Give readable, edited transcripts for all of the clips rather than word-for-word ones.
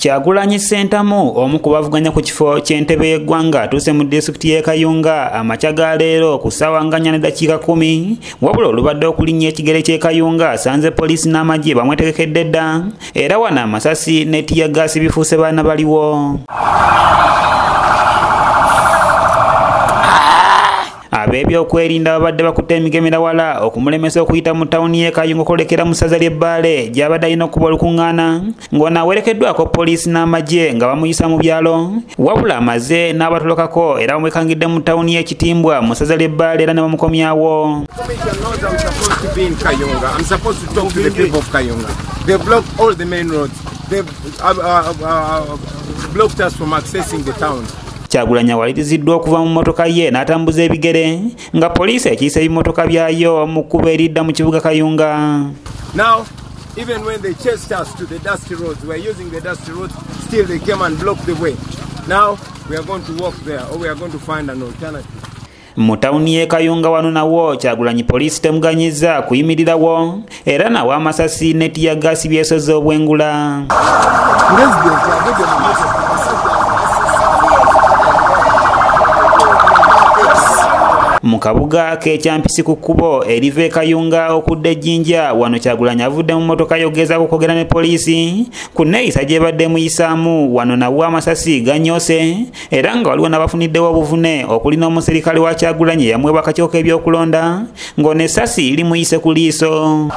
Kyagulanyi Ssentamu omu ku bavuganya ku kifo ky'entebe y'eggwanga atuuse mu disitulikiti y'e Kayunga amakya ga leero ku ssaawa nga 4:10 wabula olubadde okulinnya ekigere ky'e Kayunga asanze poliisi n'amagye bamwetegekedde dda era wano amasasi ne tiyaggaasi bifuuse baana baliwo. Ab'ebyokwerinda babadde bakutte emigemera wala okumulemesa okuyita mu tawuni y'e Kayunga okwolekera mu ssaza ly'Ebbaale gy'abadde alina okuba olukuŋŋaana ng'ono awerekeddwako poliisi n'amagye nga bamuyisa mu byalo wabula amaze n'abatolokako era bamwekangidde mu tawuni y'e Kitimbwa mu ssaza ly'Ebbaale era ne bamukomyawo. Kyagulanyi awaliriziddwa okuva mu mmotoka ye n'atambuza ebigere nga poliisi ekiisa ebimotoka byayo mu kkubo eridda mu kibuga Kayunga. Now, even when they chased us to the dusty roads, we are using the dusty roads, still they came and blocked the way. Now, we are going to walk there or we are going to find an alternative. Mu tawuni y'e Kayunga wano nawo Kyagulanyi poliisi temuganyizza kuyimirirawo era nawo amasasi ne tiyaggaasi byesoze obwengula. Mu kabuga k'ekyampisi ku kkubo eriva e Kayunga okudda e Jinja wano Kyagulanyi avudde mu mmotoka yogezaako kwogera ne poliisi ku nneeyisa gy'ebadde muyisaamu wano nawo amasasi ganyoose era nga waliwo n'abafuniddewo obuvune okuli n'omuserikale wa Kyagulanyi eyamwebwa akakiiko k'ebyokulonda ng'ono essasi limuyise ku liiso.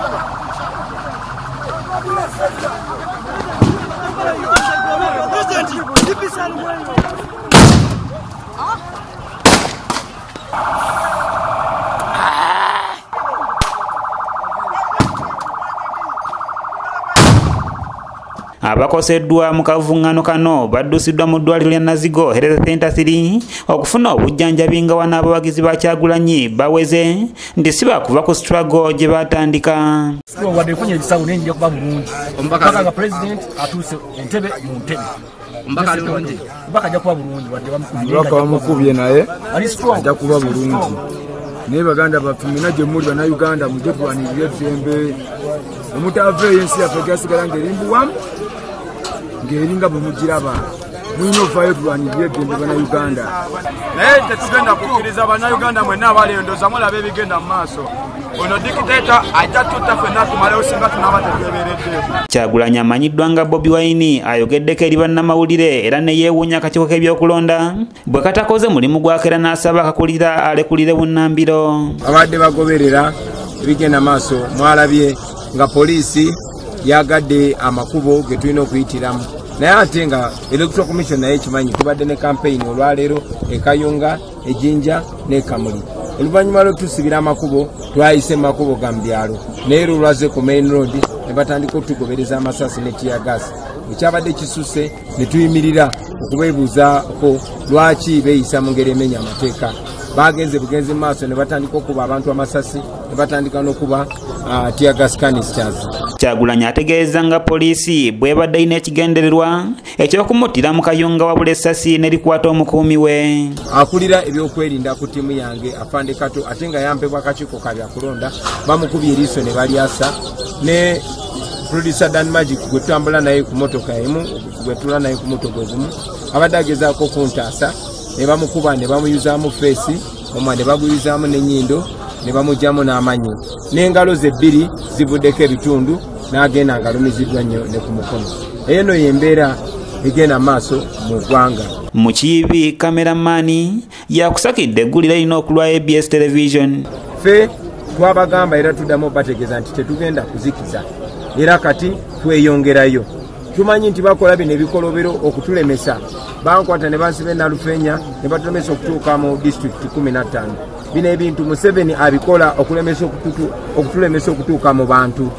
Abakoseddwa mu kavuŋŋaano kano baddusiddwa mu ddwaliro lya Nazigo Health Center 3 okufuna obujjanjabi nga wano abawagizi ba Kyagulanyi baweze nti si bakuva ku struggle gye batandika. Wadefunye ebisawo n'enjja kuba bulungi. Ombaka nga president atuuse entebe mu ntebe. Ombaka alungi. Ombaka ajja kuba bulungi wadde bamukubye naye ajja kuba bulungi. Naye baganda baffe mina gye muli bannayuganda mujje tulwanirire eddembe. Omutaaveeyo ensi yaffe gasigala ng'erimbuwamu ng'eringa bwe mugiraba mulina ovaayo tulwanirire eddembe bannayuganda. Naye tetugenda kukkiriza bannayuganda mwenna abalendooza mulaba ebigenda mu maaso. Ono dikiteeta ajja tutta ffenna tumalewo singa tunaba tetubeeredde. Kyagulanyi amanyiddwa nga Bobi Wine ayogeddeko eri bannamawulire era ne yeewuunya akakiiko k'ebyokulonda bwe katakoze mulimu gwake era n'asaba akakulira alekulire bunnambiro. Abadde bagoberera ebigenda maaso mwalabye nga poliisi yagadde amakubo ge tulina okuyitiramu naye ate nga Electoral Commission naye kimanyi tubadde ne campaign olwaleero e Kayunga, e Jinja ne Kamuli. Oluvannyuma lw'otusibira amakubo twayise makubo ga mbyalo naye lulwaze ku main road ne batandika otugobereza amasasi ne tiyagasi ekyabadde kisuse ne tuyimirira okubeebuuzaako lwaki beeyisa mu ngeri emenya amateeka. Bagenze bugenzi mu maaso ne batandika okuba abantu amasasi ne batandika n'okuba tiyagasi canisters. Kyagulanyi ategeeza nga poliisi bw'ebadde alina ekigendererwa eky'okumuttira mu Kayunga wabula essasi ne likwata omukuumi we. Akulira ebyokwerinda ku ttiimu yange Afande Kato ate nga yampebwa akakiiko ka byakulonda bamukubye eriiso ne balyasa ne producer Dan Magic gwe tutambula naye ku motoka emu gwe tula naye ku motoka ogumu abadde agezaako kuntaasa ne bamukuba ne bamuyuzaamu feesi omwa ne baguyuzaamu n'ennyindo ne bamugyamu n'amanyi n'engalo ze bbiri zivuddeko ebitundu n'agenda ng'alumiziddwa nnyo ne ku mukono. Eno y'embeera egenda maaso mu ggwanga. Mu Kiibi kameramaani yakusakidde eggulire erina okulwa ABS television. Ffe twabagamba era tuddamu bategeeza nti tetugenda kuzikiza era kati tweyongerayo. Tumanyi nti bakola bino ebikolobero okutulemesa bankwata ne bansiba e Nalufeenya ne batulemesa okutuuka mu disitulikiti 15. Bino ebintu Museveni abikola okutulemesa okutuuka mu bantu.